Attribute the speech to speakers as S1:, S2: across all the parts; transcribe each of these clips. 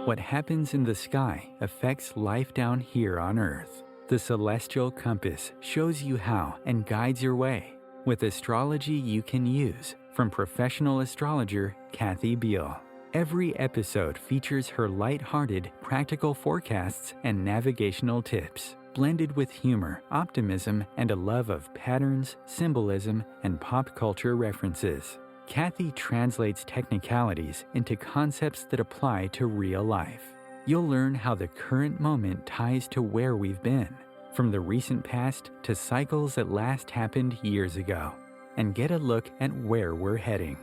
S1: What happens in the sky affects life down here on Earth. The celestial compass shows you how and guides your way with astrology you can use from professional astrologer Kathy Biehl. Every episode features her light-hearted, practical forecasts and navigational tips, blended with humor, optimism, and a love of patterns, symbolism, and pop culture references. Kathy translates technicalities into concepts that apply to real life. You'll learn how the current moment ties to where we've been, from the recent past to cycles that last happened years ago, and get a look at where we're heading.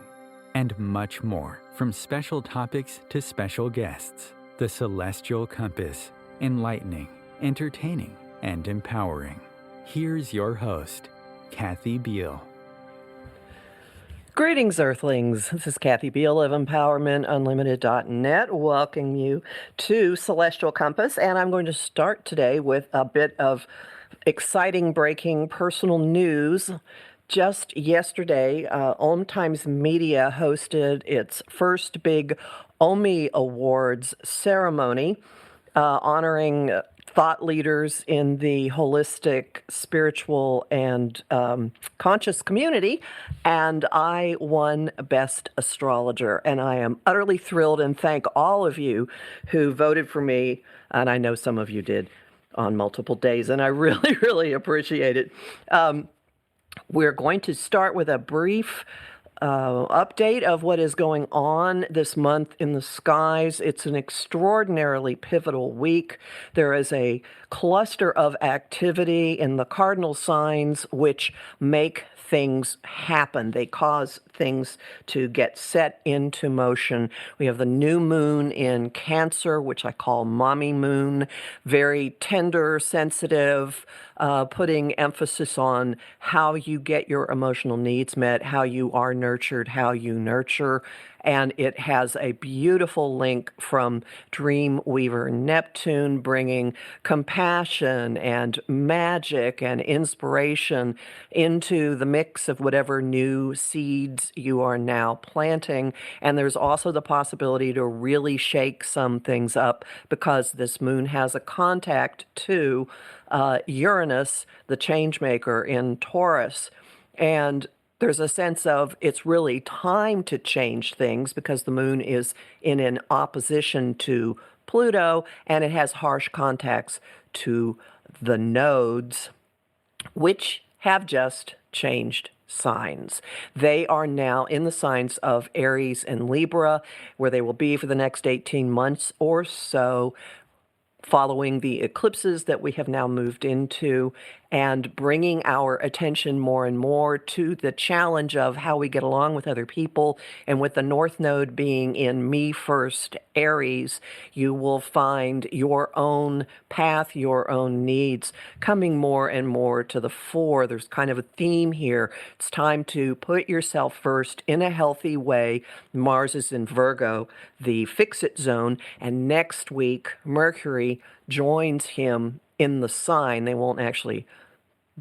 S1: And much more, from special topics to special guests. The Celestial Compass, enlightening, entertaining, and empowering. Here's your host, Kathy Biehl.
S2: Greetings, Earthlings. This is Kathy Biehl of EmpowermentUnlimited.net, welcoming you to Celestial Compass, and I'm going to start today with a bit of exciting breaking personal news. Just yesterday, OMTimes Media hosted its first big OMI Awards ceremony, honoring thought leaders in the holistic, spiritual, and conscious community, and I won Best Astrologer, and I am utterly thrilled and thank all of you who voted for me, and I know some of you did on multiple days, and I really, really appreciate it. We're going to start with a brief update of what is going on this month in the skies. It's an extraordinarily pivotal week. There is a cluster of activity in the cardinal signs which make things happen. They cause things to get set into motion. We have the new moon in Cancer, which I call mommy moon, very tender, sensitive, putting emphasis on how you get your emotional needs met, how you are nurtured, how you nurture. And it has a beautiful link from Dreamweaver Neptune, bringing compassion and magic and inspiration into the mix of whatever new seeds you are now planting. And there's also the possibility to really shake some things up because this moon has a contact to Uranus, the changemaker in Taurus. And there's a sense of it's really time to change things because the moon is in an opposition to Pluto and it has harsh contacts to the nodes, which have just changed signs. They are now in the signs of Aries and Libra, where they will be for the next 18 months or so, following the eclipses that we have now moved into, and bringing our attention more and more to the challenge of how we get along with other people. And with the North Node being in Me First Aries, you will find your own path, your own needs coming more and more to the fore. There's kind of a theme here. It's time to put yourself first in a healthy way. Mars is in Virgo, the fix-it zone, and next week, Mercury joins him in the sign. They won't actually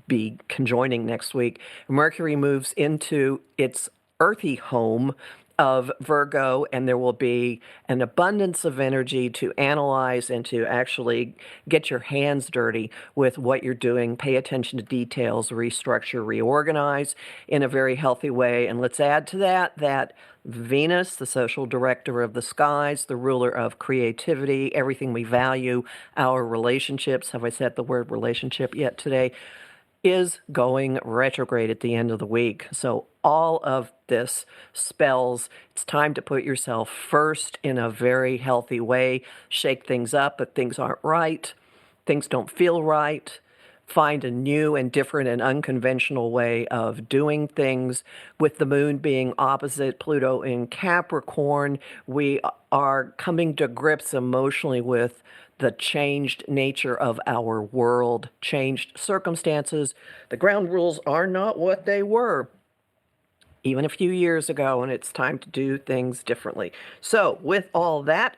S2: be conjoining next week. Mercury moves into its earthy home of Virgo, and there will be an abundance of energy to analyze and to actually get your hands dirty with what you're doing. Pay attention to details, restructure, reorganize in a very healthy way. And let's add to that Venus, the social director of the skies, the ruler of creativity, everything we value, our relationships. Have I said the word relationship yet today? Is going retrograde at the end of the week. So all of this spells it's time to put yourself first in a very healthy way, shake things up if things aren't right, things don't feel right, find a new and different and unconventional way of doing things. With the moon being opposite Pluto in Capricorn, we are coming to grips emotionally with the changed nature of our world, changed circumstances. The ground rules are not what they were. even a few years ago, and it's time to do things differently. So, with all that,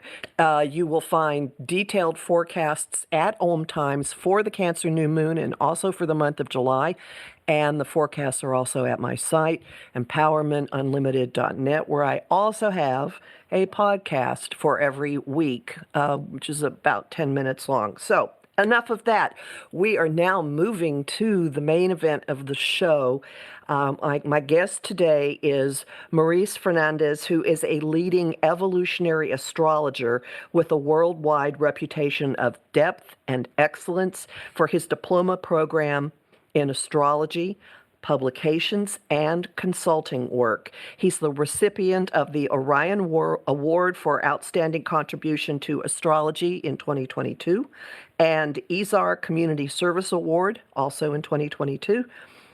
S2: you will find detailed forecasts at OMTimes for the Cancer new moon and also for the month of July. And the forecasts are also at my site, empowermentunlimited.net, where I also have a podcast for every week, which is about 10 minutes long. So, enough of that. We are now moving to the main event of the show. My guest today is Maurice Fernandez, who is a leading evolutionary astrologer with a worldwide reputation of depth and excellence for his diploma program in astrology, publications, and consulting work. He's the recipient of the Orion Award for Outstanding Contribution to Astrology in 2022 and ISAR Community Service Award, also in 2022.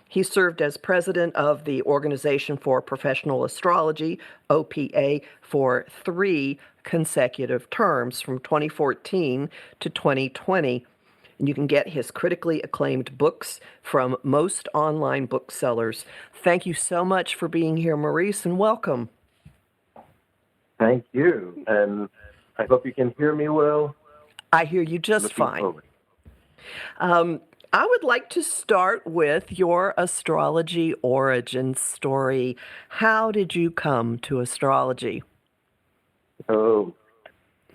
S2: He served as president of the Organization for Professional Astrology, OPA, for 3 consecutive terms from 2014 to 2020. And you can get his critically acclaimed books from most online booksellers. Thank you so much for being here, Maurice, and welcome.
S3: Thank you. And I hope you can hear me well.
S2: I hear you just fine. I would like to start with your astrology origin story. How did you come to astrology?
S3: Oh,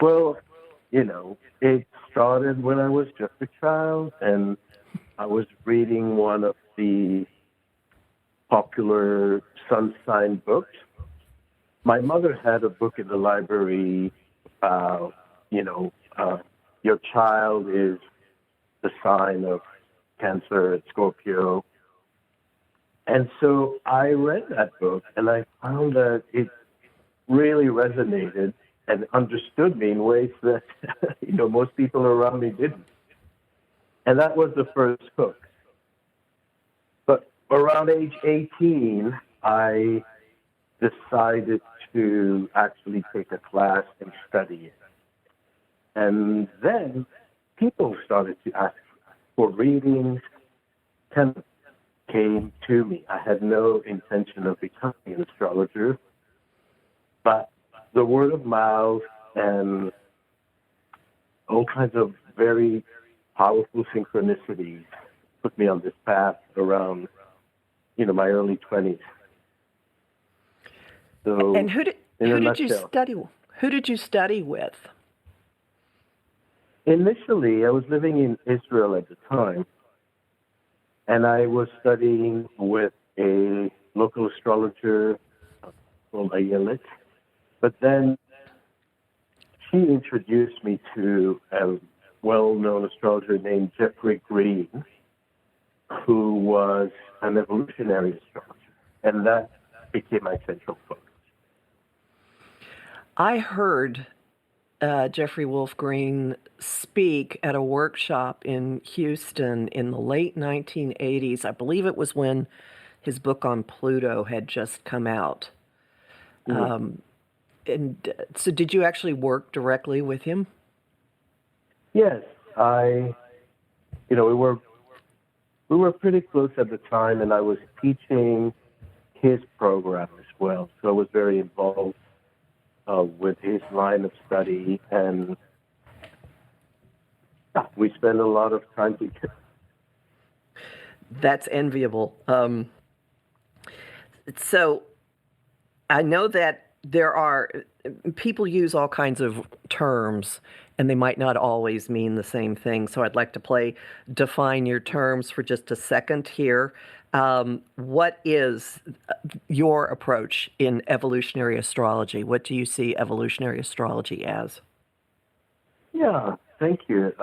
S3: well, it started when I was just a child, and I was reading one of the popular sun sign books. My mother had a book in the library, your child is the sign of Cancer, Scorpio. And so I read that book, and I found that it really resonated and understood me in ways that, most people around me didn't. And that was the first hook. But around age 18, I decided to actually take a class and study it. And then people started to ask for readings, kind of came to me. I had no intention of becoming an astrologer, but the word of mouth and all kinds of very powerful synchronicities put me on this path around, my early 20s. So,
S2: and who did you study with?
S3: Initially, I was living in Israel at the time, and I was studying with a local astrologer called Ayelet. But then she introduced me to a well-known astrologer named Jeffrey Green, who was an evolutionary astrologer, and that became my central focus.
S2: I heard Jeffrey Wolf Green speak at a workshop in Houston in the late 1980s. I believe it was when his book on Pluto had just come out. Mm-hmm. And so did you actually work directly with him?
S3: Yes. We were pretty close at the time, and I was teaching his program as well. So I was very involved with his line of study, and we spent a lot of time together.
S2: That's enviable. So I know that people use all kinds of terms, and they might not always mean the same thing. So I'd like to define your terms for just a second here. What is your approach in evolutionary astrology? What do you see evolutionary astrology as?
S3: Yeah, thank you.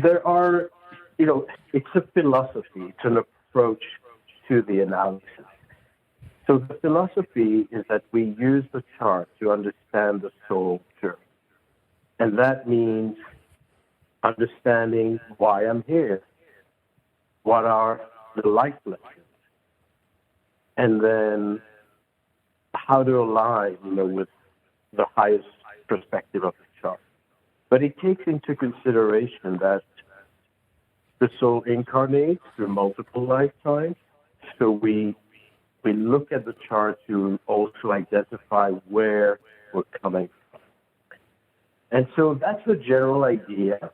S3: There are, it's a philosophy, it's an approach to the analysis. So the philosophy is that we use the chart to understand the soul journey. And that means understanding why I'm here. What are the life lessons? And then how to align, with the highest perspective of the chart. But it takes into consideration that the soul incarnates through multiple lifetimes, So we look at the chart to also identify where we're coming from. And so that's the general idea,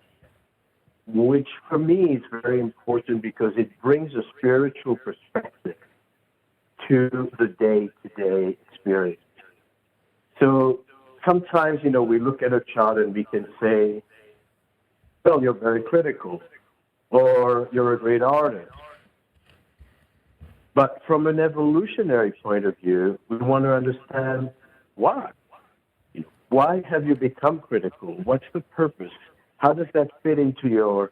S3: which for me is very important because it brings a spiritual perspective to the day-to-day experience. So sometimes, we look at a chart and we can say, well, you're very critical, or you're a great artist. But from an evolutionary point of view, we want to understand why. Why have you become critical? What's the purpose? How does that fit into your,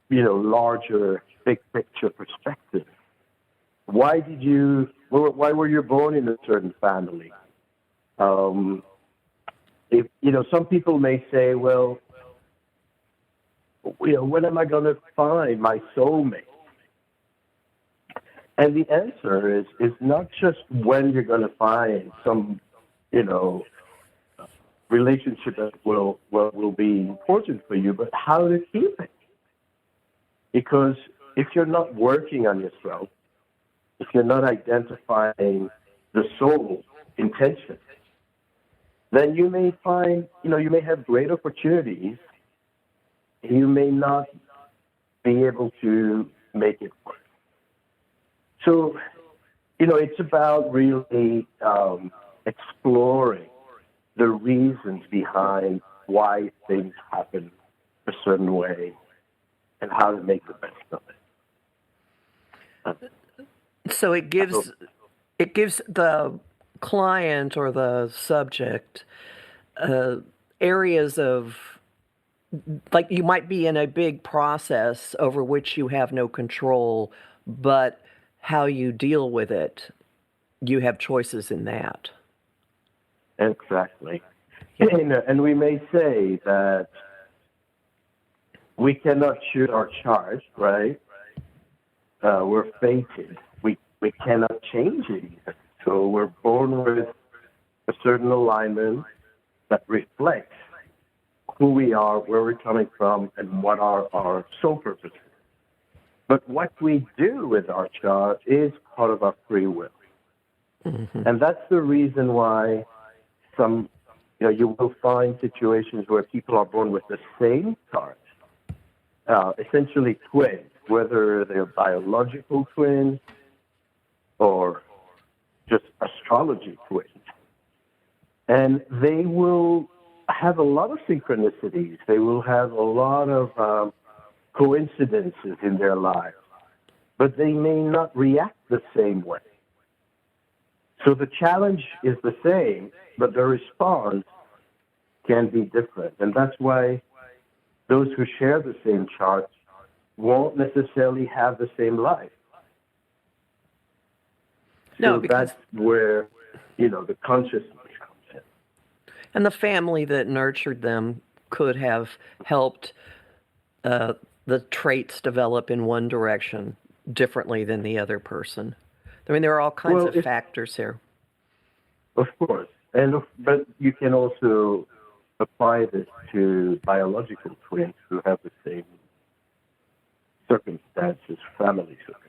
S3: larger, big picture perspective? Why were you born in a certain family? Some people may say, well, when am I going to find my soulmate? And the answer is not just when you're going to find some, relationship that will be important for you, but how to keep it. Because if you're not working on yourself, if you're not identifying the soul intention, then you may find, you may have great opportunities, and you may not be able to make it work. So, it's about really exploring the reasons behind why things happen a certain way and how to make the best of it.
S2: So it gives the client or the subject areas of, like, you might be in a big process over which you have no control, but how you deal with it, you have choices in that.
S3: Exactly. And we may say that we cannot shoot our chart, right? We're fated. We cannot change it either. So we're born with a certain alignment that reflects who we are, where we're coming from, and what are our soul purposes. But what we do with our chart is part of our free will. Mm-hmm. And that's the reason why you will find situations where people are born with the same chart, essentially twins, whether they're biological twins or just astrology twins. And they will have a lot of synchronicities. They will have a lot of coincidences in their lives, but they may not react the same way. So the challenge is the same, but the response can be different. And that's why those who share the same charts won't necessarily have the same life. So that's where, the consciousness comes in.
S2: And the family that nurtured them could have helped the traits develop in one direction differently than the other person. I mean, there are all kinds of factors here.
S3: Of course. But you can also apply this to biological twins who have the same circumstances, family circumstances.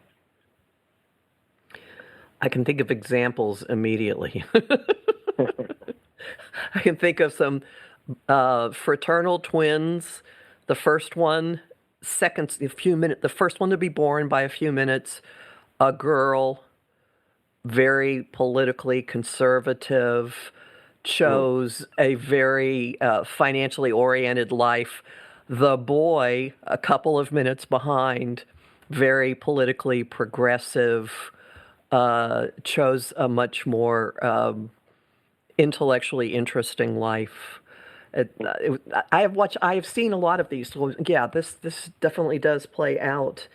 S2: I can think of examples immediately. I can think of some fraternal twins. The first one, the first one to be born by a few minutes, a girl, very politically conservative, chose a very financially oriented life. The boy, a couple of minutes behind, very politically progressive, chose a much more intellectually interesting life. I have seen a lot of these. So yeah, this definitely does play out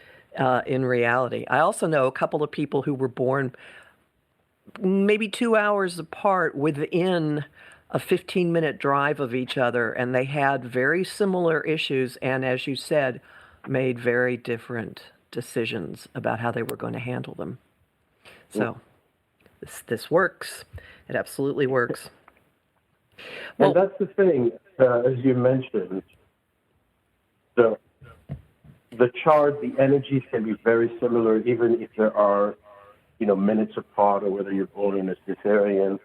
S2: in reality. I also know a couple of people who were born maybe 2 hours apart within a 15-minute drive of each other, and they had very similar issues, and as you said, made very different decisions about how they were going to handle them. So this works. It absolutely works.
S3: Well, and that's the thing, as you mentioned, the chart, the energies can be very similar, even if there are, minutes apart, or whether you're born in a cesarean.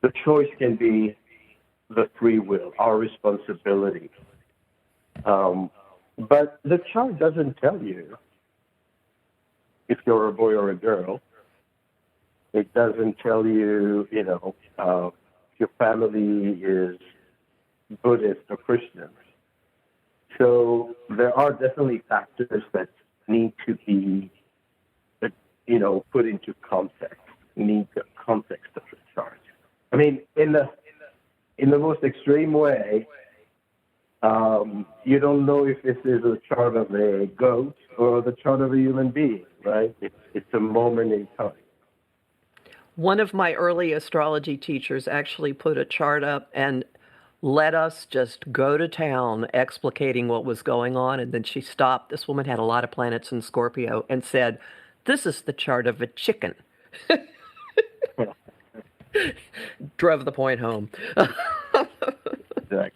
S3: The choice can be the free will, our responsibility. But the chart doesn't tell you if you're a boy or a girl. It doesn't tell you, if your family is Buddhist or Christian. So there are definitely factors that need to be, put into context, need the context of the chart. I mean, in the most extreme way, you don't know if this is a chart of a goat or the chart of a human being, right? It's a moment in time.
S2: One of my early astrology teachers actually put a chart up and let us just go to town explicating what was going on. And then she stopped. This woman had a lot of planets in Scorpio and said, "This is the chart of a chicken." Drove the point home.
S3: Exactly.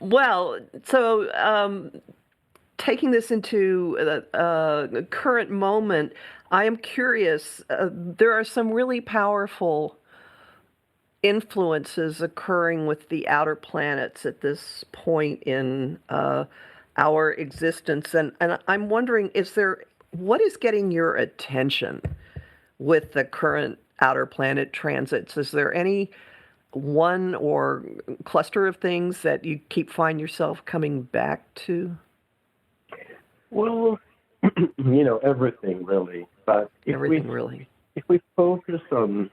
S2: Well, so taking this into the current moment, I am curious. There are some really powerful influences occurring with the outer planets at this point in our existence. And I'm wondering, what is getting your attention with the current outer planet transits? Is there any one or cluster of things that you find yourself coming back to?
S3: Well, everything really. But if we focus on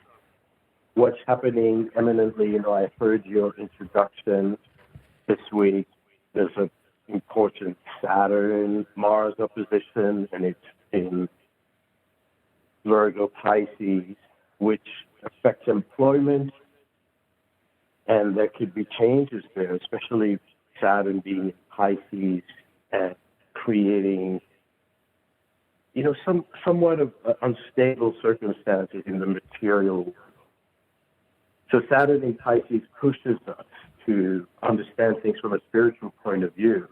S3: what's happening eminently, I heard your introduction this week. There's an important Saturn-Mars opposition, and it's in Virgo Pisces, which affects employment, and there could be changes there, especially Saturn being in Pisces and creating, somewhat of unstable circumstances in the material world. So Saturn in Pisces pushes us to understand things from a spiritual point of view,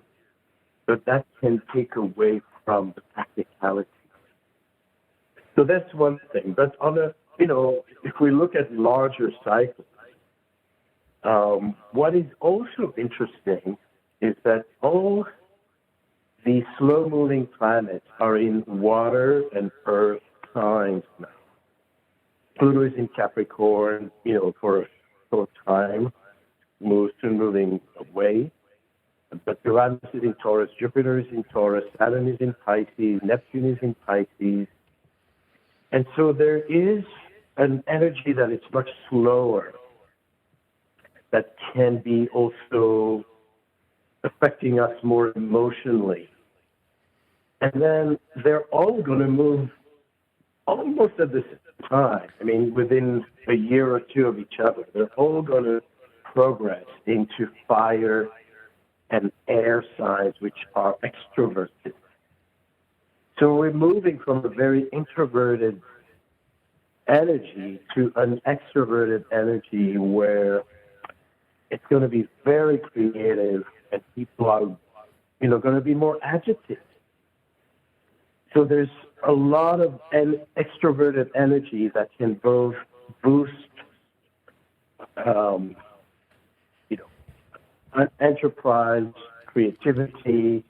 S3: but that can take away from the practicality. So that's one thing. But if we look at larger cycles, what is also interesting is that all the slow-moving planets are in water and earth signs now. Pluto is in Capricorn, for a short time, soon moving away. But Uranus is in Taurus, Jupiter is in Taurus, Saturn is in Pisces, Neptune is in Pisces. And so there is an energy that is much slower that can be also affecting us more emotionally. And then they're all going to move almost at the same time. I mean, within a year or two of each other, they're all going to progress into fire and air signs, which are extroverted. So we're moving from a very introverted energy to an extroverted energy where it's going to be very creative and people are, going to be more agitated. So there's a lot of extroverted energy that can both boost, enterprise, creativity,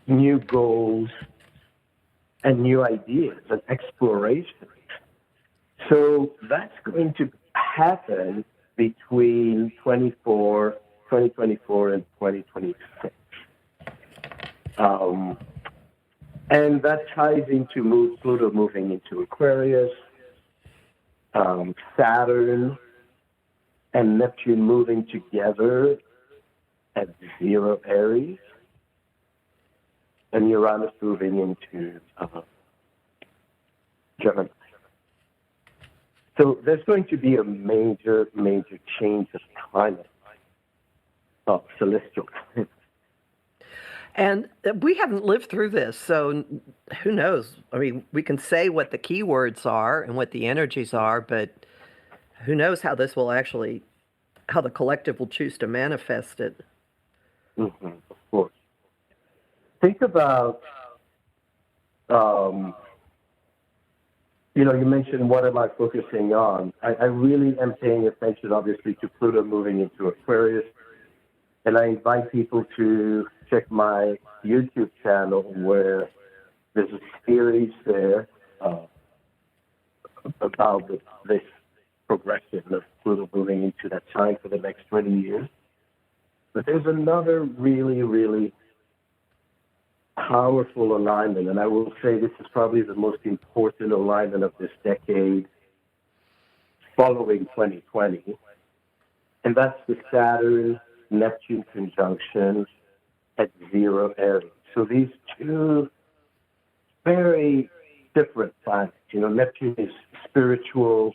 S3: new goals, and new ideas and exploration. So that's going to happen between 2024 and 2026. And that ties into Pluto moving into Aquarius, Saturn and Neptune moving together at 0 Aries, and Uranus moving into Gemini. So there's going to be a major, major change of climate, of celestial climate.
S2: And we haven't lived through this, so who knows? I mean, we can say what the keywords are and what the energies are, but who knows how this will actually, how the collective will choose to manifest it.
S3: Of course. Think about, you mentioned what am I focusing on? I really am paying attention, obviously, to Pluto moving into Aquarius. And I invite people to check my YouTube channel where there's a series there about this progression of Pluto moving into that sign for the next 20 years. But there's another really, really powerful alignment, and I will say this is probably the most important alignment of this decade following 2020, and that's the Saturn-Neptune conjunction at 0 Aries. So these two very different planets. Neptune is spiritual,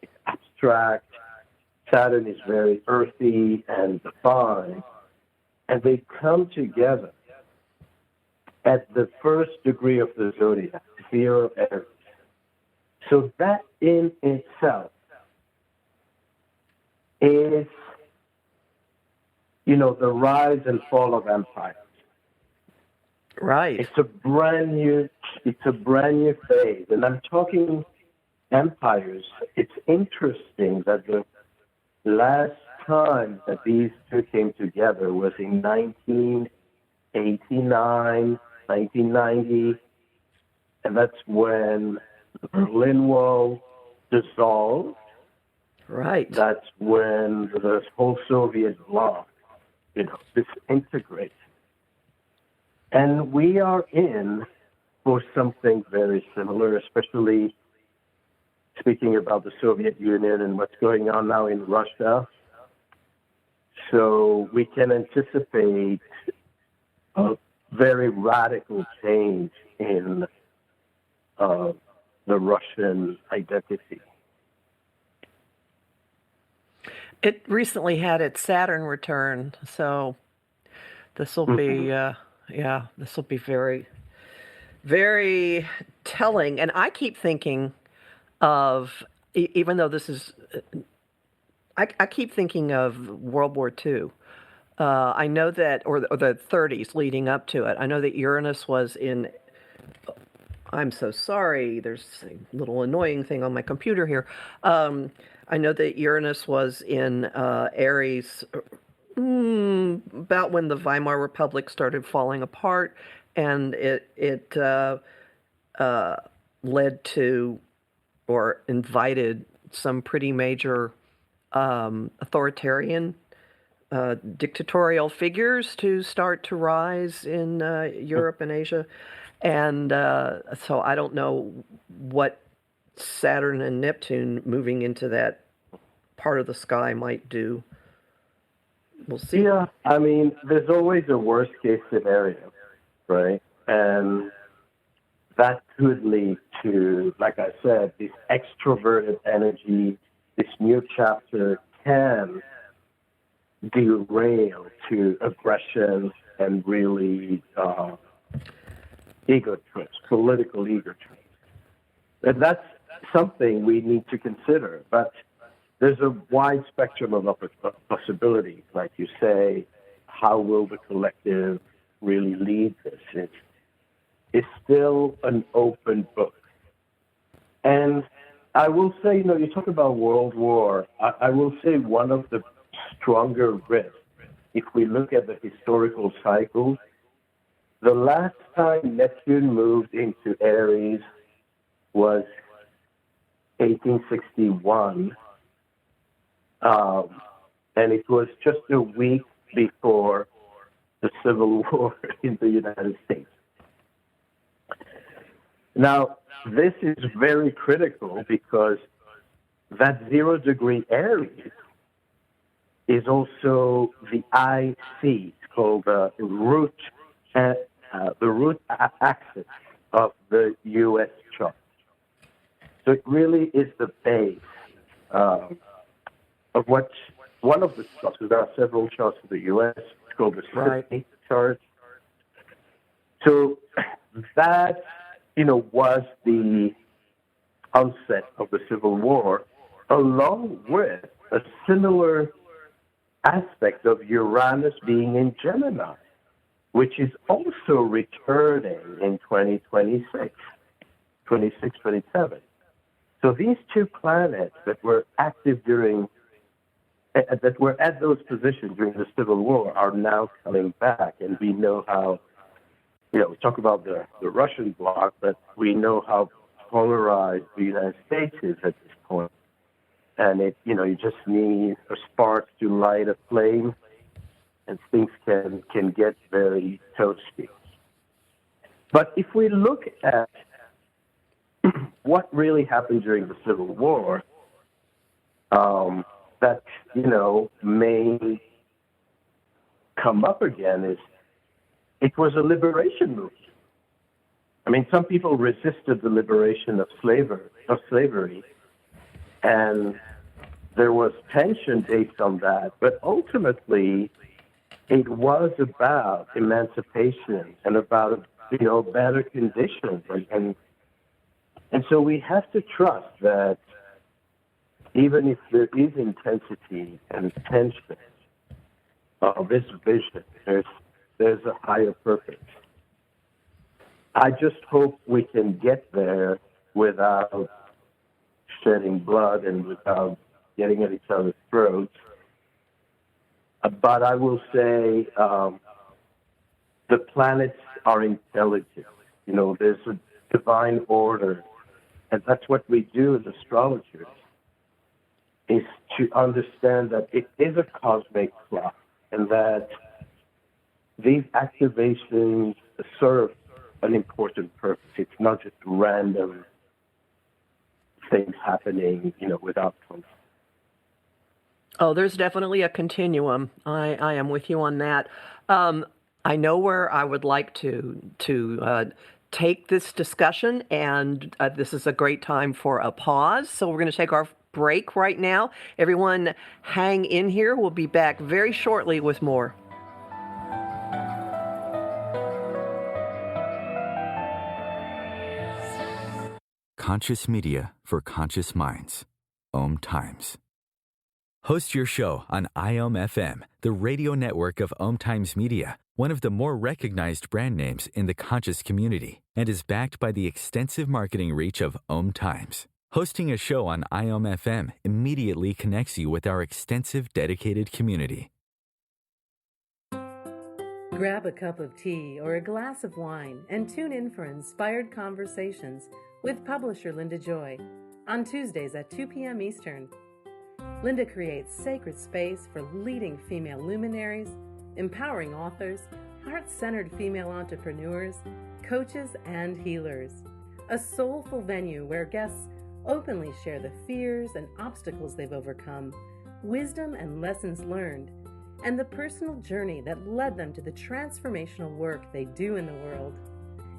S3: it's abstract. Saturn is very earthy and divine, and they come together at the first degree of the zodiac, 0 Aries. So that in itself is, the rise and fall of empires.
S2: Right.
S3: It's a brand new phase. And I'm talking empires. It's interesting that the last time that these two came together was in 1989, 1990, and that's when the Berlin Wall dissolved.
S2: Right.
S3: That's when the whole Soviet bloc, disintegrated. And we are in for something very similar, especially speaking about the Soviet Union and what's going on now in Russia. So we can anticipate a very radical change in the Russian identity.
S2: It recently had its Saturn return, so this will be, this will be very, very telling. And I keep thinking of, even though this is, I keep thinking of World War II. I know that, or the 30s leading up to it. I know that Uranus was in, I'm so sorry, there's a little annoying thing on my computer here. I know that Uranus was in Aries about when the Weimar Republic started falling apart, and it led to, or invited, some pretty major authoritarian dictatorial figures to start to rise in Europe and Asia. And so I don't know what Saturn and Neptune moving into that part of the sky might do. We'll see.
S3: Yeah, I mean, there's always a worst case scenario, right? And that could lead to, like I said, this extroverted energy. This new chapter can derail to aggression and really ego trips, political ego trips. And that's something we need to consider. But there's a wide spectrum of possibilities. Like you say, how will the collective really lead this? It's still an open book. And I will say, you talk about World War. I will say one of the stronger risks, if we look at the historical cycle, the last time Neptune moved into Aries was 1861, and it was just a week before the Civil War in the United States. Now, this is very critical because that 0 degree Aries is also the IC. It's called the root axis of the U.S. chart. So it really is the base of what one of the charts. There are several charts of the U.S. It's called the recipient chart. So that was the onset of the Civil War, along with a similar aspect of Uranus being in Gemini, which is also returning in 2026, 26, 27. So these two planets that were active that were at those positions during the Civil War are now coming back, and we know how, we talk about the Russian bloc, but we know how polarized the United States is at this point. And you just need a spark to light a flame, and things can get very toasty. But if we look at what really happened during the Civil War, that may come up again is it was a liberation movement. I mean, some people resisted the liberation of slavery, and there was tension based on that. But ultimately, it was about emancipation and about better conditions, and so we have to trust that even if there is intensity and tension of this vision, there's a higher purpose. I just hope we can get there without shedding blood and without getting at each other's throats. But I will say the planets are intelligent. There's a divine order, and that's what we do as astrologers, is to understand that it is a cosmic clock and that these activations serve an important purpose. It's not just random things happening, without context.
S2: Oh, there's definitely a continuum. I am with you on that. I know where I would like to take this discussion, and this is a great time for a pause. So we're going to take our break right now. Everyone hang in here. We'll be back very shortly with more.
S1: Conscious media for conscious minds. OMTimes. Host your show on IOM-FM, the radio network of OMTimes Media, one of the more recognized brand names in the conscious community, and is backed by the extensive marketing reach of OMTimes. Hosting a show on IOM-FM immediately connects you with our extensive dedicated community.
S4: Grab a cup of tea or a glass of wine and tune in for inspired conversations with publisher Linda Joy on Tuesdays at 2 p.m. Eastern. Linda creates sacred space for leading female luminaries, empowering authors, heart-centered female entrepreneurs, coaches, and healers. A soulful venue where guests openly share the fears and obstacles they've overcome, wisdom and lessons learned, and the personal journey that led them to the transformational work they do in the world.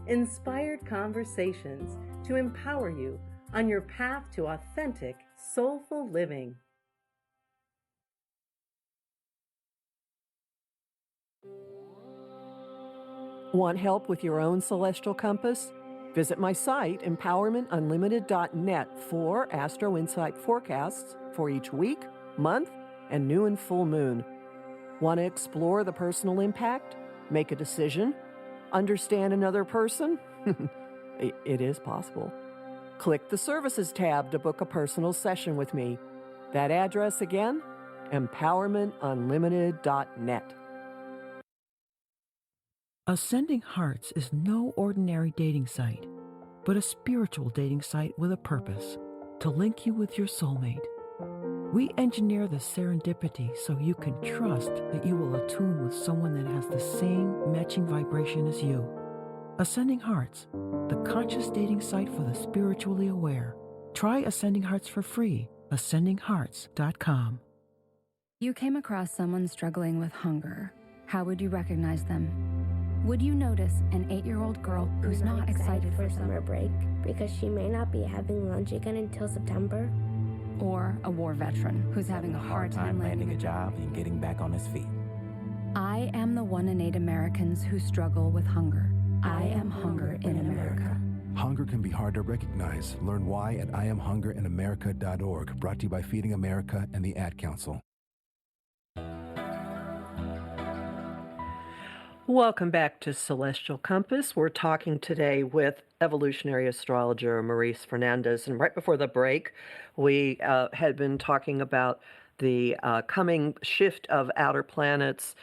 S4: Inspired conversations to empower you on your path to authentic, soulful living.
S2: Want help with your own celestial compass? Visit my site, empowermentunlimited.net, for Astro Insight forecasts for each week, month, and new and full moon. Want to explore the personal impact? Make a decision? Understand another person? It is possible. Click the Services tab to book a personal session with me. That address again, empowermentunlimited.net.
S5: Ascending Hearts is no ordinary dating site, but a spiritual dating site with a purpose, to link you with your soulmate. We engineer the serendipity so you can trust that you will attune with someone that has the same matching vibration as you. Ascending Hearts, the conscious dating site for the spiritually aware. Try Ascending Hearts for free, ascendinghearts.com.
S6: You came across someone struggling with hunger. How would you recognize them? Would you notice an 8-year-old girl who's not excited for summer break
S7: because she may not be having lunch again until September?
S6: Or a war veteran who's having a hard time landing a job
S8: and getting back on his feet?
S6: I am the 1 in 8 Americans who struggle with hunger. I am hunger in America.
S8: Hunger can be hard to recognize. Learn why at IamHungerInAmerica.org. Brought to you by Feeding America and the Ad Council.
S2: Welcome back to Celestial Compass. We're talking today with evolutionary astrologer Maurice Fernandez. And right before the break, we had been talking about the coming shift of outer planets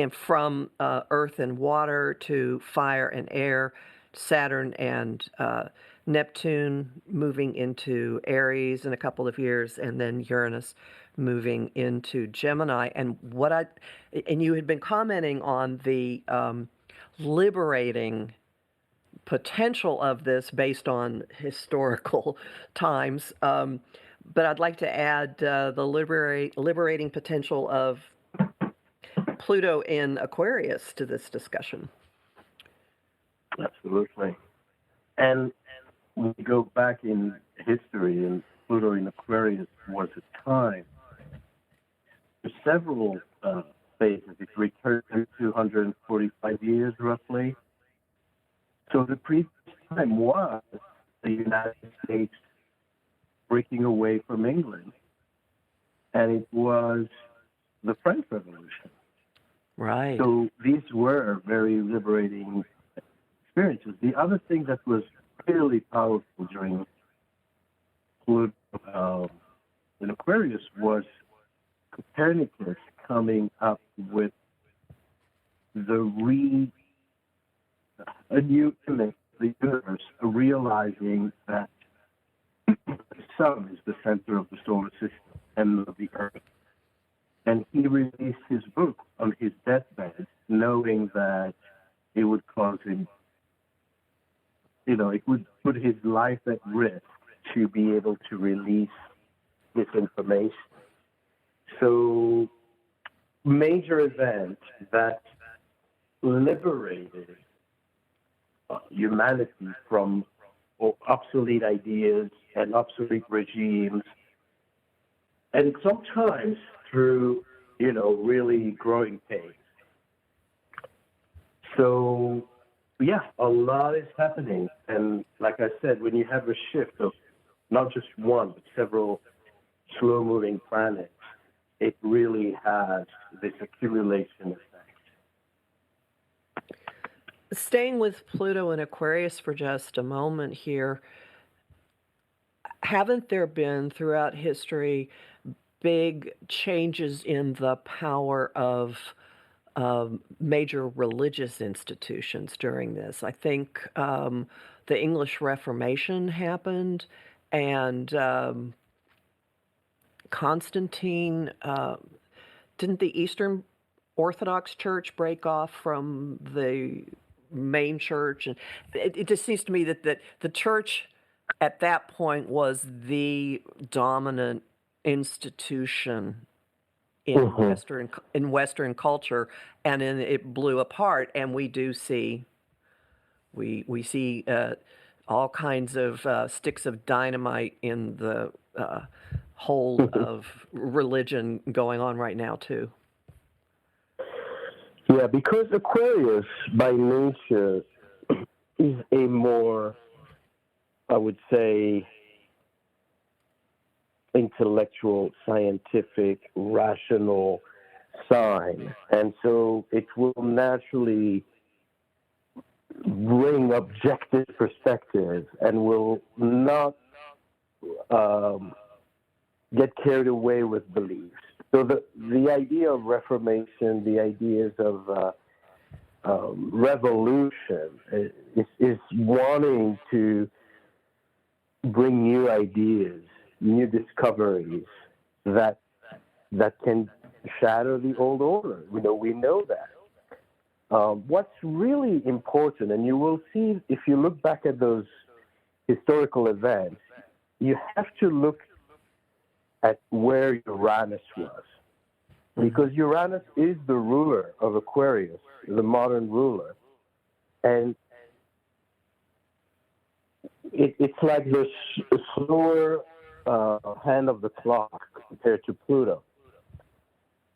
S2: from Earth and water to fire and air, Saturn and Neptune moving into Aries in a couple of years, and then Uranus moving into Gemini. And you had been commenting on the liberating potential of this based on historical times. But I'd like to add the liberating potential of Pluto in Aquarius to this discussion.
S3: Absolutely. And when we go back in history, and Pluto in Aquarius was a time, several phases. It returned to 245 years, roughly. So the previous time was the United States breaking away from England, and it was the French Revolution.
S2: Right.
S3: So these were very liberating experiences. The other thing that was really powerful during Pluto in Aquarius was Copernicus coming up with a new image of the universe, realizing that the sun is the center of the solar system and of the earth. And he released his book on his deathbed, knowing that it would cause him, it would put his life at risk to be able to release this information. So, major event that liberated humanity from obsolete ideas and obsolete regimes, and sometimes through, really growing pains. So, yeah, a lot is happening. And like I said, when you have a shift of not just one, but several slow-moving planets, it really has this accumulation effect.
S2: Staying with Pluto and Aquarius for just a moment here, haven't there been throughout history big changes in the power of major religious institutions during this? I think the English Reformation happened, and Constantine, didn't the Eastern Orthodox Church break off from the main church? And it just seems to me that the church at that point was the dominant institution in Western culture, and then it blew apart, and we do see we see all kinds of sticks of dynamite in the whole of religion going on right now too.
S3: Yeah, because Aquarius by nature is a more, I would say, intellectual, scientific, rational sign. And so it will naturally bring objective perspective and will not get carried away with beliefs. So the idea of reformation, the ideas of revolution is wanting to bring new ideas, new discoveries that can shatter the old order. We know that. What's really important, and you will see if you look back at those historical events, you have to look at where Uranus was. Because Uranus is the ruler of Aquarius, the modern ruler. And it's like the slower hand of the clock compared to Pluto.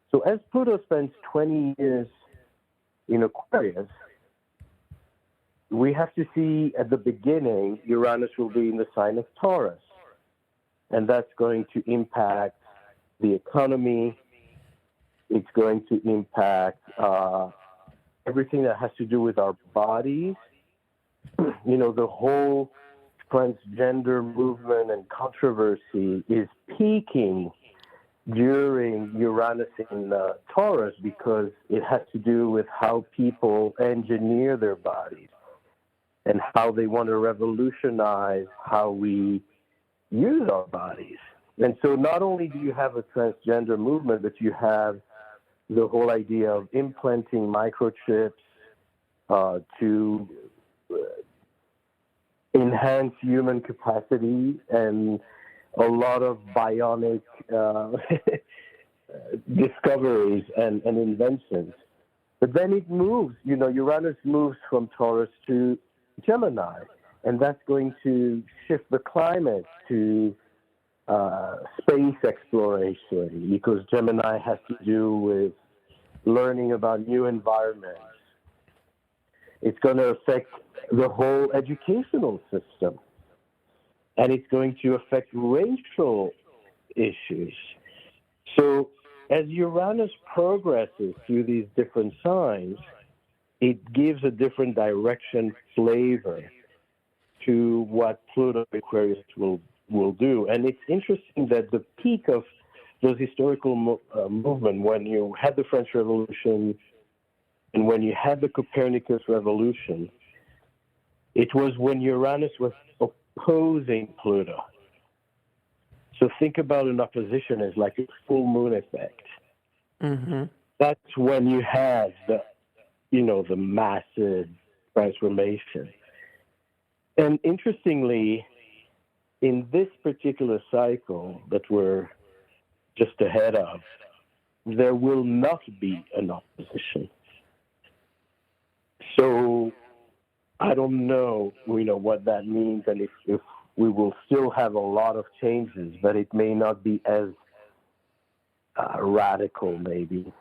S3: So as Pluto spends 20 years in Aquarius, we have to see at the beginning, Uranus will be in the sign of Taurus. And that's going to impact the economy. It's going to impact everything that has to do with our bodies. You know, the whole transgender movement and controversy is peaking during Uranus in Taurus because it has to do with how people engineer their bodies and how they want to revolutionize how we use our bodies. And so not only do you have a transgender movement, but you have the whole idea of implanting microchips to enhance human capacity and a lot of bionic discoveries and inventions. But then it moves, you know, Uranus moves from Taurus to Gemini, and that's going to shift the climate to space exploration, because Gemini has to do with learning about new environments. It's going to affect the whole educational system, and it's going to affect racial issues. So as Uranus progresses through these different signs, it gives a different direction, flavor to what Pluto Aquarius will do. And it's interesting that the peak of those historical movement, when you had the French Revolution and when you had the Copernicus Revolution, it was when Uranus was opposing Pluto. So think about an opposition as like a full moon effect. Mm-hmm. That's when you have the massive transformation. And interestingly, in this particular cycle that we're just ahead of, there will not be an opposition. So I don't know, what that means, and if we will still have a lot of changes, but it may not be as radical, maybe.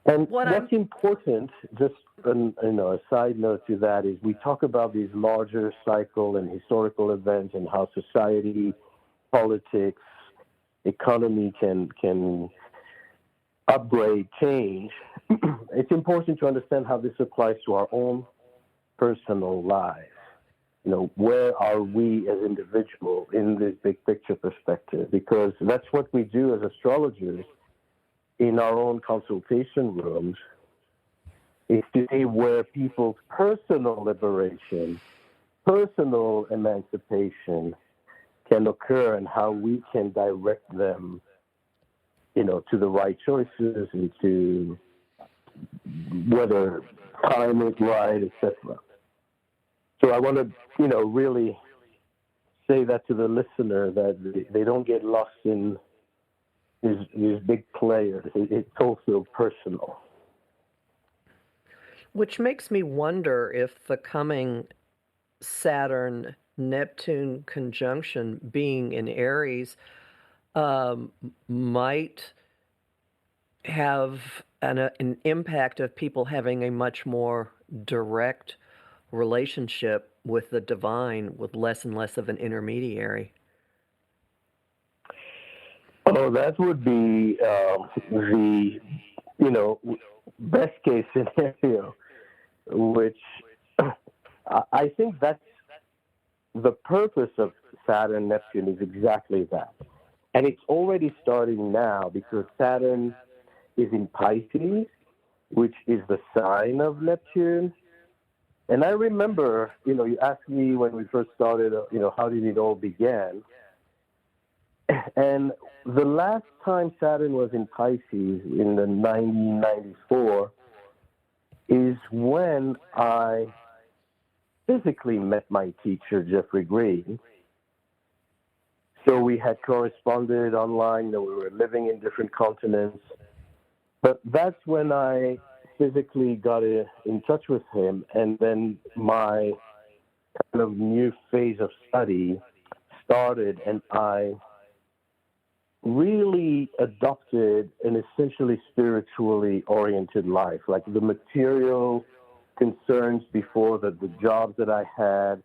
S3: And what's important, just a side note to that, is we talk about these larger cycle and historical events and how society, politics, economy can upgrade, change. It's important to understand how this applies to our own personal lives. Where are we as individuals in this big picture perspective? Because that's what we do as astrologers in our own consultation rooms, is to see where people's personal liberation, personal emancipation can occur and how we can direct them, to the right choices and to whether time is right, etc. So I want to, really say that to the listener, that they don't get lost in these big players. It's also personal.
S2: Which makes me wonder if the coming Saturn-Neptune conjunction being in Aries might have an impact of people having a much more direct relationship with the divine, with less and less of an intermediary.
S3: Oh, that would be the, best case scenario, which I think that's the purpose of Saturn Neptune, is exactly that. And it's already starting now, because Saturn is in Pisces, which is the sign of Neptune. And I remember, you asked me when we first started, how did it all begin? And the last time Saturn was in Pisces, in the 1994, is when I physically met my teacher, Jeffrey Green. So we had corresponded online, we were living in different continents. But that's when I physically got in touch with him, and then my kind of new phase of study started, and I really adopted an essentially spiritually oriented life. Like the material concerns before, the jobs that I had,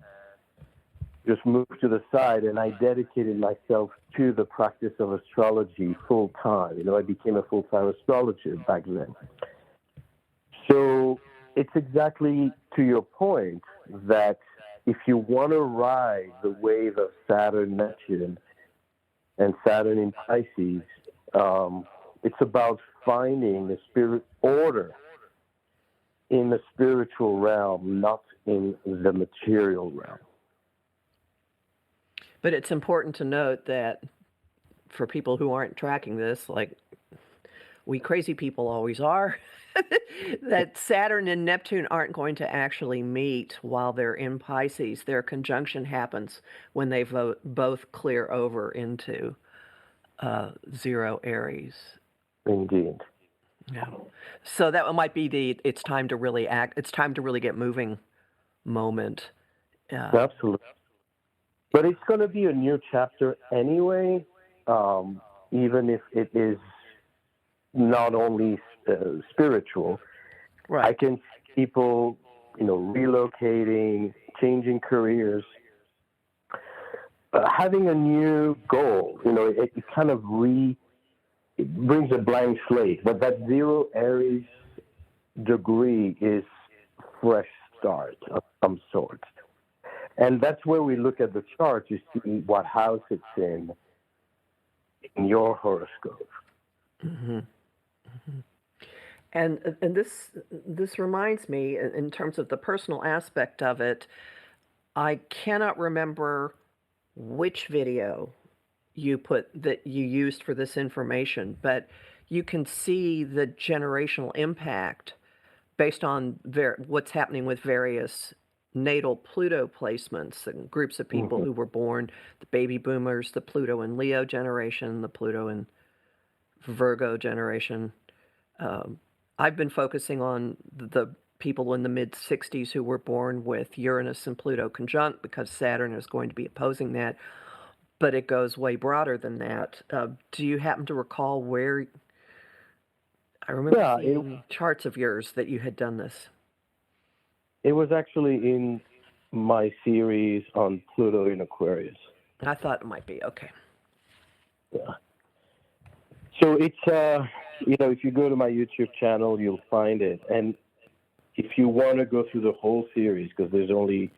S3: just moved to the side, and I dedicated myself to the practice of astrology full time. I became a full-time astrologer back then. it's exactly to your point that if you want to ride the wave of Saturn-Neptune and Saturn in Pisces, it's about finding the spirit order in the spiritual realm, not in the material realm.
S2: But it's important to note that for people who aren't tracking this, like we crazy people always are, that Saturn and Neptune aren't going to actually meet while they're in Pisces. Their conjunction happens when they both clear over into 0 Aries.
S3: Indeed.
S2: Yeah. So that might be the it's time to really act, it's time to really get moving moment.
S3: Absolutely. But it's going to be a new chapter anyway, even if it is not only spiritual.
S2: Right.
S3: I can see people, relocating, changing careers, having a new goal. It kind of it brings a blank slate. But that 0 Aries degree is fresh start of some sort. And that's where we look at the chart to see what house it's in your horoscope.
S2: Mm-hmm. Mm-hmm. And this reminds me, in terms of the personal aspect of it, I cannot remember which video you used for this information, but you can see the generational impact based on what's happening with various natal Pluto placements and groups of people who were born, the baby boomers, the Pluto and Leo generation, the Pluto and Virgo generation. I've been focusing on the people in the mid-60s who were born with Uranus and Pluto conjunct because Saturn is going to be opposing that, but it goes way broader than that. Do you happen to recall where? I remember seeing charts of yours that you had done this.
S3: It was actually in my series on Pluto in Aquarius.
S2: I thought it might be. Okay.
S3: Yeah. So it's, if you go to my YouTube channel, you'll find it. And if you want to go through the whole series, because there's only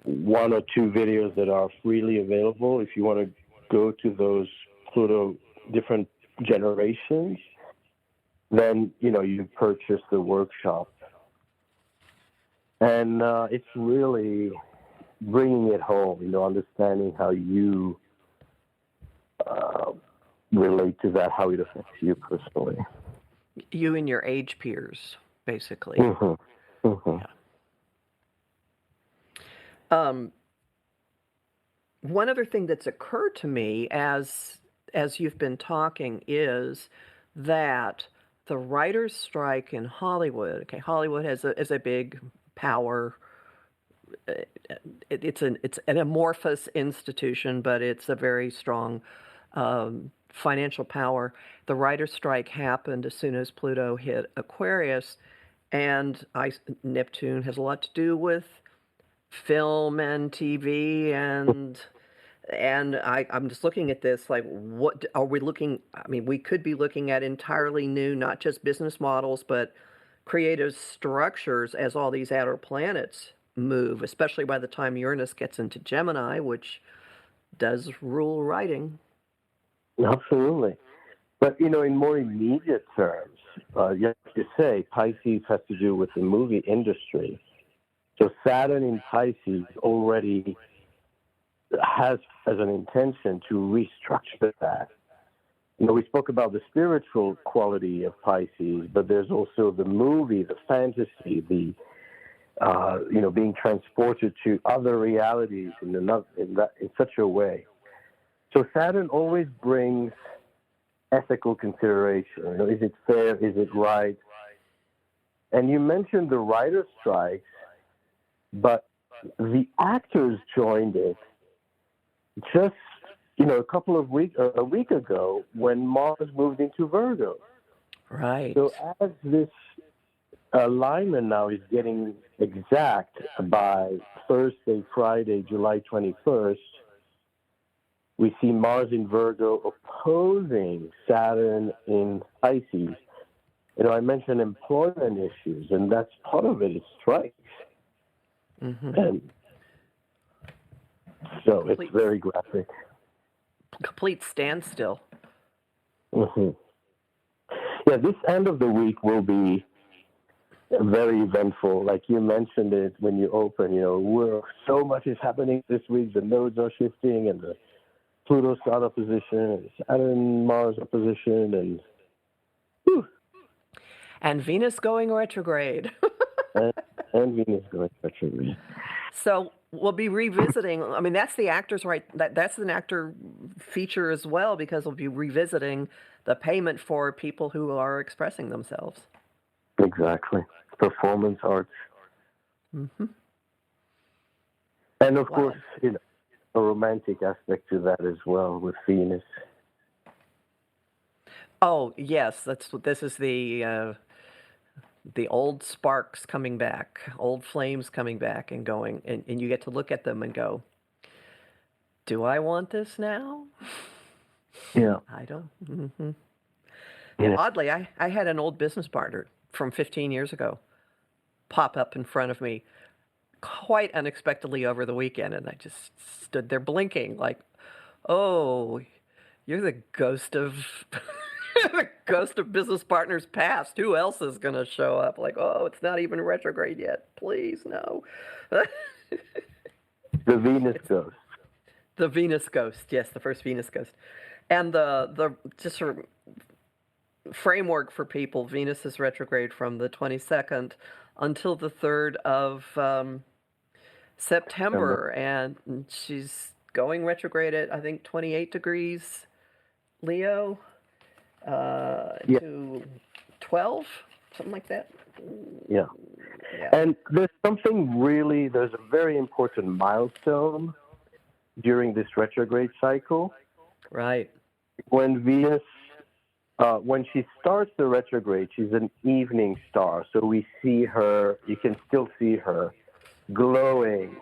S3: 1 or 2 videos that are freely available, if you want to go to those Pluto different generations, then, you purchase the workshop. And it's really bringing it home, understanding how you relate to that, how it affects you personally.
S2: You and your age peers, basically.
S3: Mm-hmm. Mm-hmm.
S2: Yeah. One other thing that's occurred to me as you've been talking is that the writers' strike in Hollywood. Okay, Hollywood is a big power. It's an amorphous institution, but it's a very strong financial power. The writer's strike happened as soon as Pluto hit Aquarius, and Neptune has a lot to do with film and TV, and I'm just looking at this like, what are we looking? I mean, we could be looking at entirely new, not just business models, but creative structures as all these outer planets move, especially by the time Uranus gets into Gemini, which does rule writing.
S3: Absolutely. But, in more immediate terms, you have to say Pisces has to do with the movie industry. So Saturn in Pisces already has as an intention to restructure that. We spoke about the spiritual quality of Pisces, but there's also the movie, the fantasy, the being transported to other realities in such a way. So Saturn always brings ethical consideration. Is it fair? Is it right? And you mentioned the writer's strikes, but the actors joined it just a week ago when Mars moved into Virgo.
S2: Right.
S3: So as this alignment now is getting exact by Thursday, Friday, July 21st, we see Mars in Virgo opposing Saturn in Pisces. I mentioned employment issues, and that's part of it, is strikes.
S2: Mm-hmm.
S3: And so it's very graphic.
S2: Complete standstill.
S3: Mm-hmm. Yeah, this end of the week will be very eventful. Like you mentioned it when you open, so much is happening this week. The nodes are shifting, and the Pluto start opposition, and Saturn Mars opposition, and whew.
S2: And Venus going retrograde.
S3: and Venus going retrograde.
S2: So we'll be revisiting. I mean, that's the actor's right. That's an actor feature as well, because we'll be revisiting the payment for people who are expressing themselves.
S3: Exactly. Performance arts.
S2: Mm-hmm.
S3: And of course, a romantic aspect to that as well with Venus.
S2: Oh yes, this is the old sparks coming back, old flames coming back and going, and you get to look at them and go, do I want this now?
S3: Yeah.
S2: I don't. Mm-hmm.
S3: Yeah.
S2: And oddly, I had an old business partner from 15 years ago pop up in front of me quite unexpectedly over the weekend, and I just stood there blinking like, oh, you're the ghost of the ghost of business partners past. Who else is going to show up? Like, oh, it's not even retrograde yet. Please, no.
S3: The Venus ghost.
S2: The Venus ghost, yes, the first Venus ghost. And the just sort of framework for people, Venus is retrograde from the 22nd until the 3rd of September, and she's going retrograde at, I think, 28 degrees Leo to 12, something like that.
S3: Yeah. And there's a very important milestone during this retrograde cycle.
S2: Right.
S3: When Venus, when she starts the retrograde, she's an evening star. So we see her, you can still see her glowing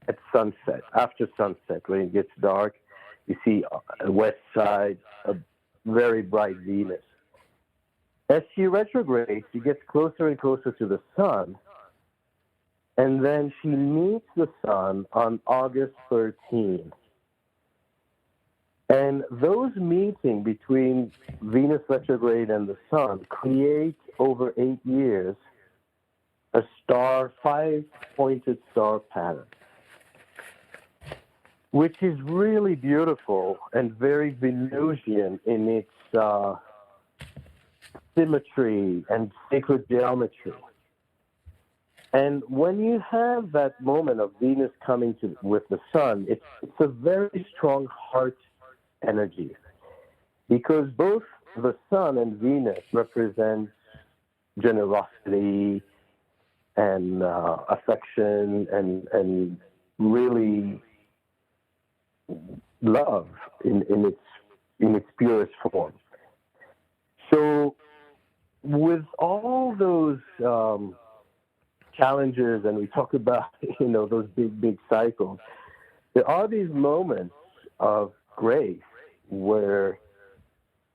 S3: at sunset, after sunset, when it gets dark. You see west side, a very bright Venus. As she retrogrades, she gets closer and closer to the sun, and then she meets the sun on August 13. And those meetings between Venus retrograde and the sun create, over 8 years, a five-pointed star pattern, which is really beautiful and very Venusian in its symmetry and sacred geometry. And when you have that moment of Venus coming with the sun, it's a very strong heart energy, because both the sun and Venus represent generosity and affection and really love in its purest form. So with all those challenges, and we talk about those big cycles, there are these moments of grace where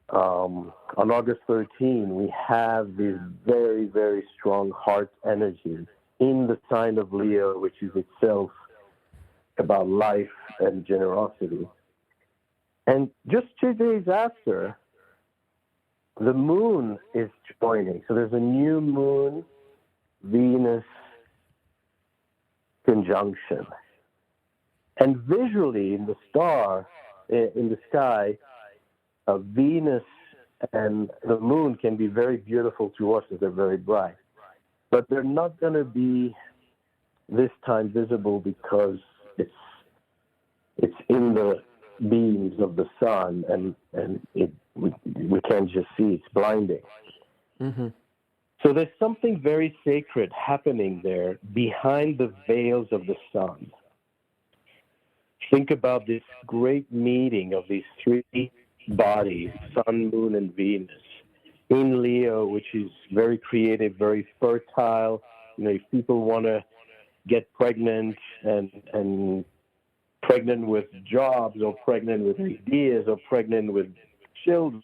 S3: on August 13 we have this very, very strong heart energy in the sign of Leo, which is itself about life and generosity. And just 2 days after, the moon is joining. So there's a new moon Venus conjunction. And visually in the sky, Venus and the moon can be very beautiful to us as they're very bright. But they're not going to be this time visible because it's in the beams of the sun, and we can't just see. It's blinding.
S2: Mm-hmm.
S3: So there's something very sacred happening there behind the veils of the sun. Think about this great meeting of these three bodies, Sun, Moon, and Venus, in Leo, which is very creative, very fertile. If people want to get pregnant and pregnant with jobs, or pregnant with ideas, or pregnant with children,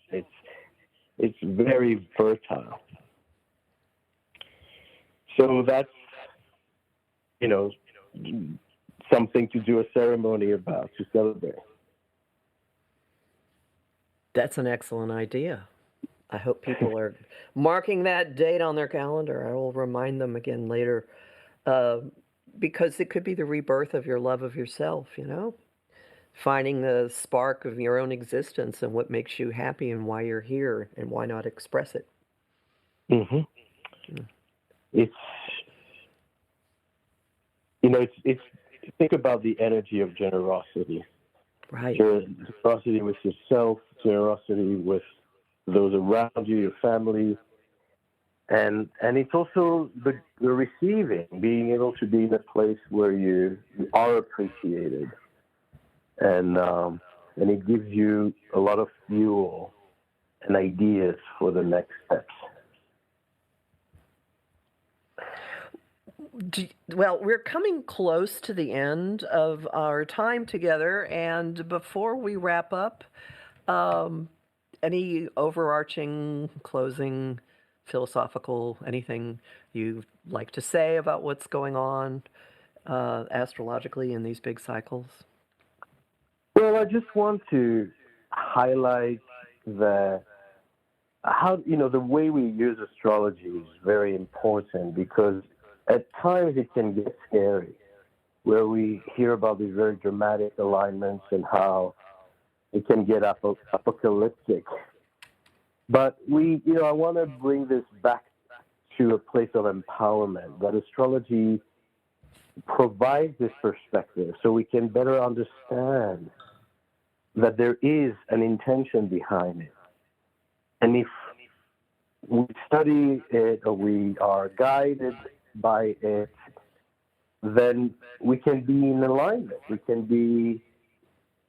S3: it's very fertile. So that's, something to do a ceremony about, to celebrate.
S2: That's an excellent idea. I hope people are marking that date on their calendar. I will remind them again later, because it could be the rebirth of your love of yourself, finding the spark of your own existence and what makes you happy and why you're here and why not express it.
S3: Mm-hmm. It's think about the energy of generosity.
S2: Right.
S3: Generosity with yourself, generosity with those around you, your family, and it's also the receiving, being able to be in a place where you are appreciated, and it gives you a lot of fuel and ideas for the next steps.
S2: Well, we're coming close to the end of our time together, and before we wrap up, any overarching, closing, philosophical, anything you'd like to say about what's going on astrologically in these big cycles?
S3: Well, I just want to highlight the way we use astrology is very important, because at times it can get scary, where we hear about these very dramatic alignments and how it can get apocalyptic. But I want to bring this back to a place of empowerment, that astrology provides this perspective so we can better understand that there is an intention behind it. And if we study it or we are guided by it, then we can be in alignment. We can be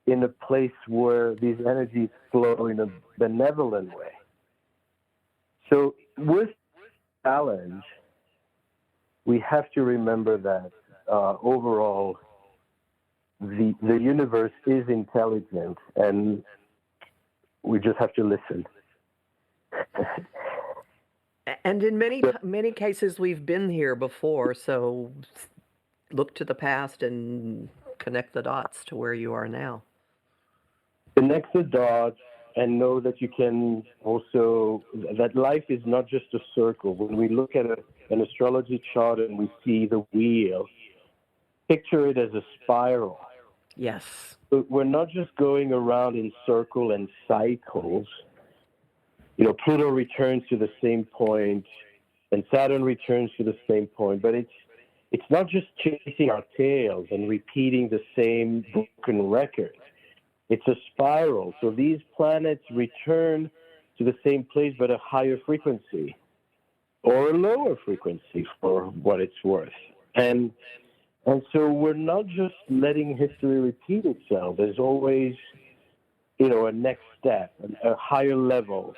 S3: in a place where these energies flow in a benevolent way. So with challenge, we have to remember that overall the universe is intelligent, and we just have to listen.
S2: And in many cases, we've been here before, so look to the past and connect the dots to where you are now.
S3: Connect the dots and know that you can also, that life is not just a circle. When we look at an astrology chart and we see the wheel, picture it as a spiral.
S2: Yes.
S3: But we're not just going around in circle and cycles. Pluto returns to the same point, and Saturn returns to the same point. But it's not just chasing our tails and repeating the same broken record. It's a spiral. So these planets return to the same place, but a higher frequency or a lower frequency, for what it's worth. And so we're not just letting history repeat itself. There's always, a next step, a higher level.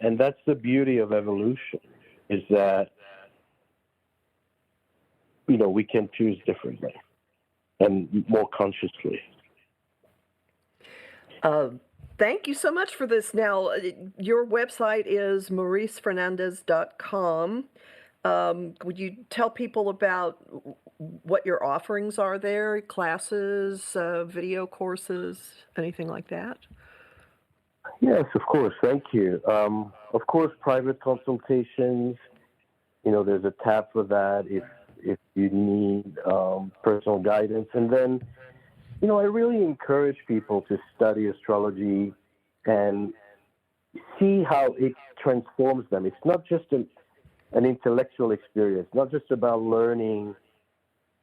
S3: And that's the beauty of evolution, is that, we can choose differently and more consciously.
S2: Thank you so much for this. Now, your website is mauricefernandez.com. Would you tell people about what your offerings are there, classes, video courses, anything like that?
S3: Yes, of course. Thank you. Of course, private consultations, there's a tab for that if you need personal guidance. And then, I really encourage people to study astrology and see how it transforms them. It's not just an intellectual experience, not just about learning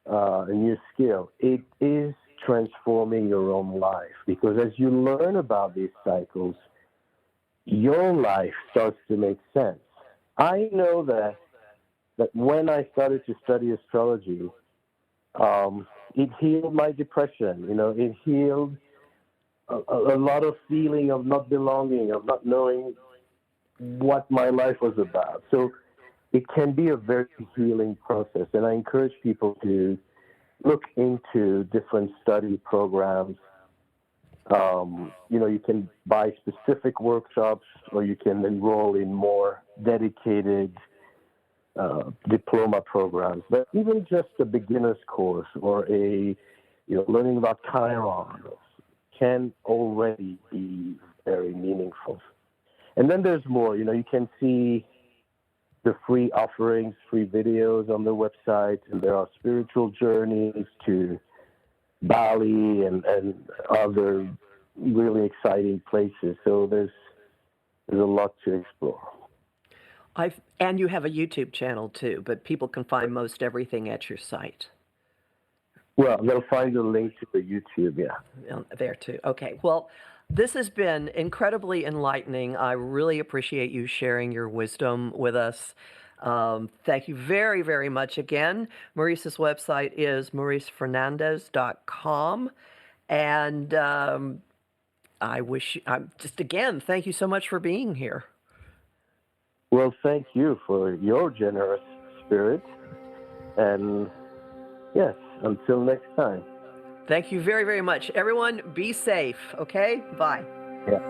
S3: a new skill. It is transforming your own life, because as you learn about these cycles, your life starts to make sense. I know that when I started to study astrology, it healed my depression. It healed a lot of feeling of not belonging, of not knowing what my life was about. So it can be a very healing process, and I encourage people to look into different study programs. You can buy specific workshops, or you can enroll in more dedicated diploma programs, but even just a beginner's course or learning about Chiron can already be very meaningful. And then there's more. You can see the free offerings, free videos on the website, and there are spiritual journeys to Bali and other really exciting places. So there's a lot to explore.
S2: And you have a YouTube channel too, but people can find most everything at your site.
S3: Well, they'll find the link to the YouTube, yeah.
S2: There too. Okay. Well, this has been incredibly enlightening. I really appreciate you sharing your wisdom with us. Thank you very, very much again. Maurice's website is mauricefernandez.com. And again, thank you so much for being here.
S3: Well, thank you for your generous spirit. And yes, until next time.
S2: Thank you very, very much. Everyone, be safe, okay? Bye.
S3: Yeah.